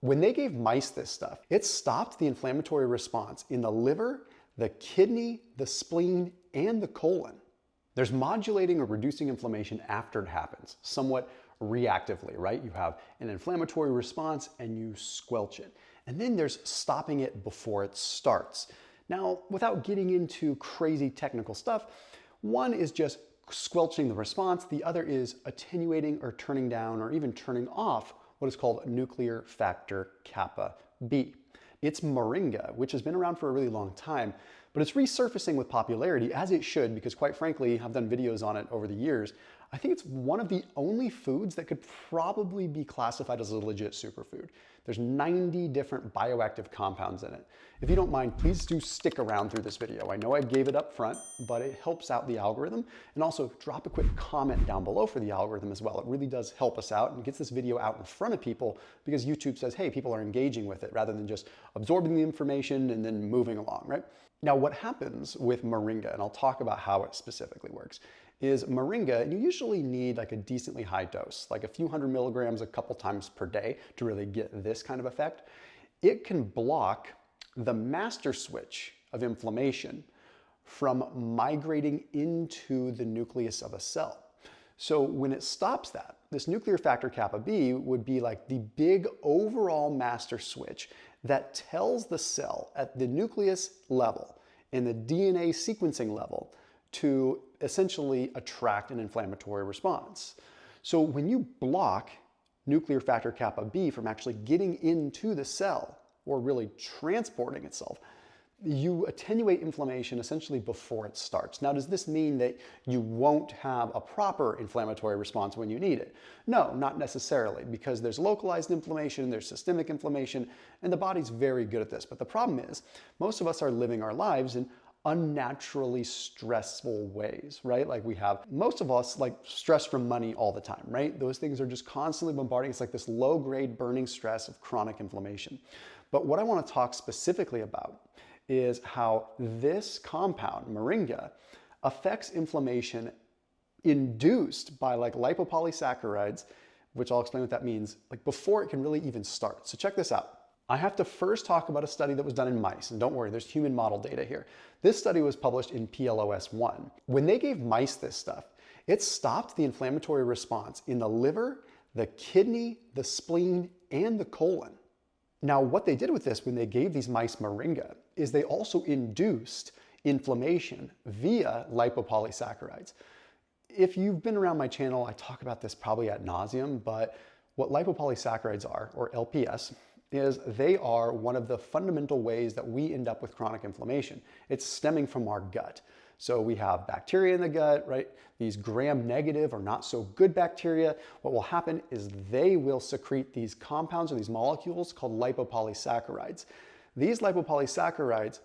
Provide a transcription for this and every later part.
When they gave mice this stuff, it stopped the inflammatory response in the liver, the kidney, the spleen, and the colon. There's modulating or reducing inflammation after it happens, somewhat reactively, right? You have an inflammatory response and you squelch it. And then there's stopping it before it starts. Now, without getting into crazy technical stuff, one is just squelching the response. The other is attenuating or turning down or even turning off what is called nuclear factor kappa B. It's Moringa, which has been around for a really long time, but it's resurfacing with popularity, as it should, because quite frankly, I've done videos on it over the years. I think it's one of the only foods that could probably be classified as a legit superfood. There's 90 different bioactive compounds in it. If you don't mind, please do stick around through this video. I know I gave it up front, but it helps out the algorithm. And also drop a quick comment down below for the algorithm as well. It really does help us out and gets this video out in front of people because YouTube says, hey, people are engaging with it rather than just absorbing the information and then moving along, right? Now, what happens with Moringa, and I'll talk about how it specifically works, is Moringa, and you usually need like a decently high dose, like a few hundred milligrams a couple times per day to really get this kind of effect. It can block the master switch of inflammation from migrating into the nucleus of a cell. So when it stops that, this nuclear factor kappa B would be like the big overall master switch that tells the cell at the nucleus level and the DNA sequencing level to essentially attract an inflammatory response. So when you block nuclear factor kappa B from actually getting into the cell or really transporting itself, you attenuate inflammation essentially before it starts. Now, does this mean that you won't have a proper inflammatory response when you need it? No, not necessarily, because there's localized inflammation, there's systemic inflammation, and the body's very good at this. But the problem is, most of us are living our lives in unnaturally stressful ways, right? Like most of us like stress from money all the time, right? Those things are just constantly bombarding. It's like this low-grade burning stress of chronic inflammation. But what I want to talk specifically about is how this compound, Moringa, affects inflammation induced by like lipopolysaccharides, which I'll explain what that means, like before it can really even start. So check this out. I have to first talk about a study that was done in mice, and don't worry, there's human model data here. This study was published in PLOS1. When they gave mice this stuff, it stopped the inflammatory response in the liver, the kidney, the spleen, and the colon. Now, what they did with this when they gave these mice Moringa is they also induced inflammation via lipopolysaccharides. If you've been around my channel, I talk about this probably ad nauseum, but what lipopolysaccharides are, or LPS, is they are one of the fundamental ways that we end up with chronic inflammation. It's stemming from our gut. So we have bacteria in the gut, right? These gram-negative or not so good bacteria. What will happen is they will secrete these compounds or these molecules called lipopolysaccharides. These lipopolysaccharides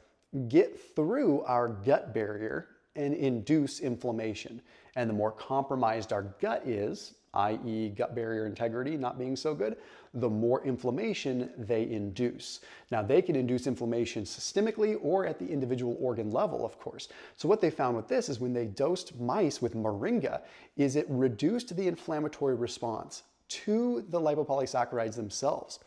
get through our gut barrier and induce inflammation. And the more compromised our gut is, i.e. gut barrier integrity not being so good, the more inflammation they induce. Now, they can induce inflammation systemically or at the individual organ level, of course. So what they found with this is when they dosed mice with Moringa, is it reduced the inflammatory response to the lipopolysaccharides themselves.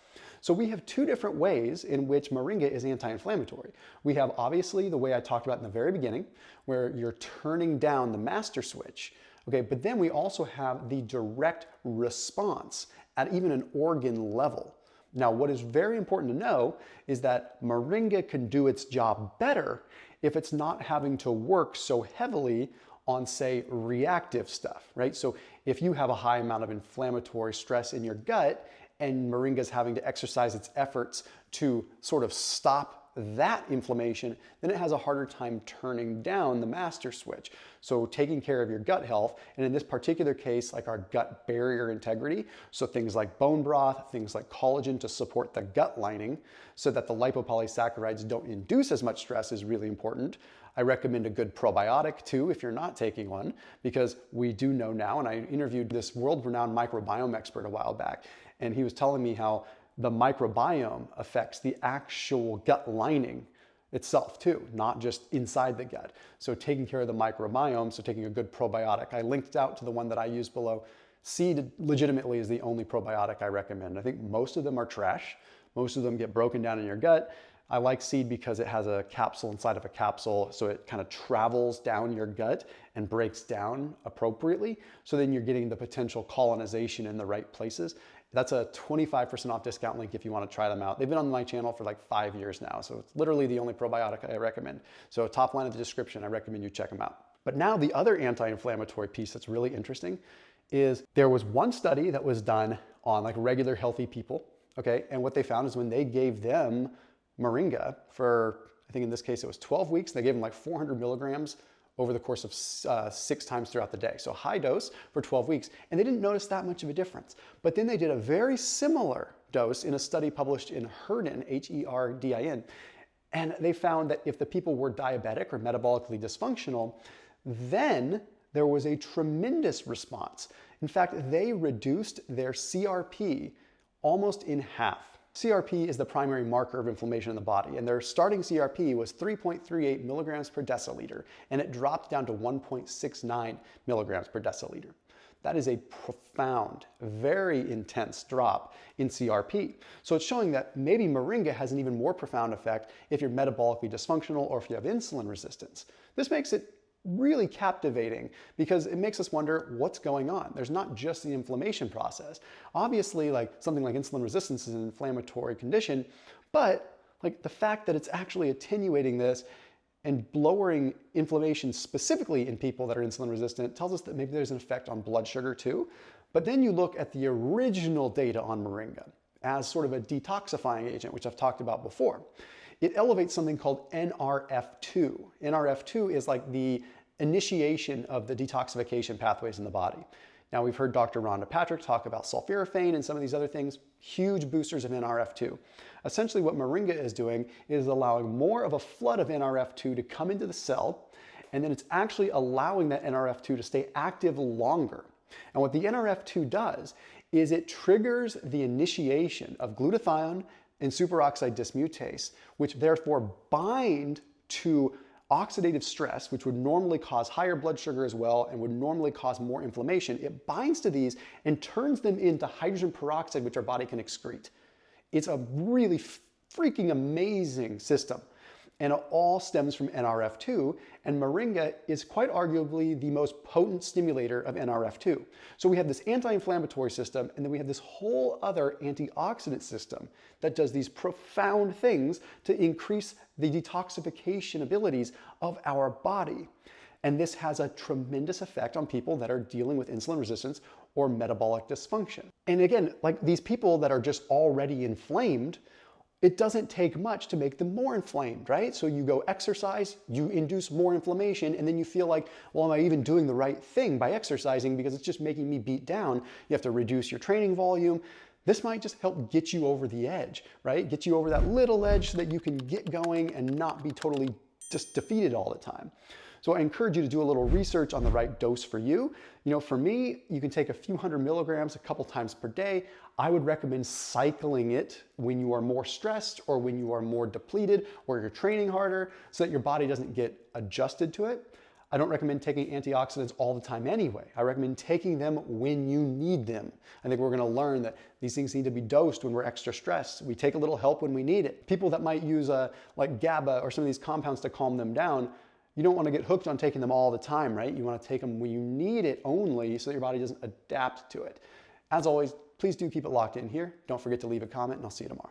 So we have two different ways in which Moringa is anti-inflammatory. We have obviously the way I talked about in the very beginning, where you're turning down the master switch. Okay, but then we also have the direct response at even an organ level. Now, what is very important to know is that Moringa can do its job better if it's not having to work so heavily on, say, reactive stuff, right? So if you have a high amount of inflammatory stress in your gut and Moringa is having to exercise its efforts to sort of stop that inflammation, then it has a harder time turning down the master switch. So taking care of your gut health, and in this particular case, like our gut barrier integrity, so things like bone broth, things like collagen to support the gut lining so that the lipopolysaccharides don't induce as much stress is really important. I recommend a good probiotic too if you're not taking one, because we do know now, and I interviewed this world-renowned microbiome expert a while back, and he was telling me how the microbiome affects the actual gut lining itself too, not just inside the gut. So taking care of the microbiome, so taking a good probiotic. I linked out to the one that I use below. Seed legitimately is the only probiotic I recommend. I think most of them are trash, Most of them get broken down in your gut. I like seed because it has a capsule inside of a capsule, so it kind of travels down your gut and breaks down appropriately. So then you're getting the potential colonization in the right places. That's a 25% off discount link if you want to try them out. They've been on my channel for like 5 years now, so it's literally the only probiotic I recommend. So top line of the description, I recommend you check them out. But now the other anti-inflammatory piece that's really interesting is there was one study that was done on like regular healthy people, okay? And what they found is when they gave them Moringa for, I think in this case it was 12 weeks, they gave them like 400 milligrams over the course of 6 times throughout the day. So high dose for 12 weeks, and they didn't notice that much of a difference. But then they did a very similar dose in a study published in Herdin, Herdin, and they found that if the people were diabetic or metabolically dysfunctional, then there was a tremendous response. In fact, they reduced their CRP almost in half. CRP is the primary marker of inflammation in the body, and their starting CRP was 3.38 milligrams per deciliter, and it dropped down to 1.69 milligrams per deciliter. That is a profound, very intense drop in CRP. So it's showing that maybe Moringa has an even more profound effect if you're metabolically dysfunctional or if you have insulin resistance. This makes it really captivating because it makes us wonder what's going on. There's not just the inflammation process. Obviously, like something like insulin resistance is an inflammatory condition, but like the fact that it's actually attenuating this and lowering inflammation specifically in people that are insulin resistant tells us that maybe there's an effect on blood sugar too. But then you look at the original data on Moringa as sort of a detoxifying agent, which I've talked about before. It elevates something called NRF2. NRF2 is like the initiation of the detoxification pathways in the body. Now we've heard Dr. Rhonda Patrick talk about sulforaphane and some of these other things, huge boosters of NRF2. Essentially what Moringa is doing is allowing more of a flood of NRF2 to come into the cell, and then it's actually allowing that NRF2 to stay active longer. And what the NRF2 does is it triggers the initiation of glutathione and superoxide dismutase, which therefore bind to oxidative stress, which would normally cause higher blood sugar as well and would normally cause more inflammation. It binds to these and turns them into hydrogen peroxide, which our body can excrete. It's a really freaking amazing system. And it all stems from NRF2, and Moringa is quite arguably the most potent stimulator of NRF2. So we have this anti-inflammatory system, and then we have this whole other antioxidant system that does these profound things to increase the detoxification abilities of our body. And this has a tremendous effect on people that are dealing with insulin resistance or metabolic dysfunction. And again, like these people that are just already inflamed, it doesn't take much to make them more inflamed, right? So you go exercise, you induce more inflammation, and then you feel like, well, am I even doing the right thing by exercising because it's just making me beat down? You have to reduce your training volume. This might just help get you over the edge, right? Get you over that little edge so that you can get going and not be totally just defeated all the time. So I encourage you to do a little research on the right dose for you. You know, for me, you can take a few hundred milligrams a couple times per day. I would recommend cycling it when you are more stressed or when you are more depleted or you're training harder so that your body doesn't get adjusted to it. I don't recommend taking antioxidants all the time anyway. I recommend taking them when you need them. I think we're gonna learn that these things need to be dosed when we're extra stressed. We take a little help when we need it. People that might use like GABA or some of these compounds to calm them down, you don't want to get hooked on taking them all the time, right? You want to take them when you need it only so that your body doesn't adapt to it. As always, please do keep it locked in here. Don't forget to leave a comment, and I'll see you tomorrow.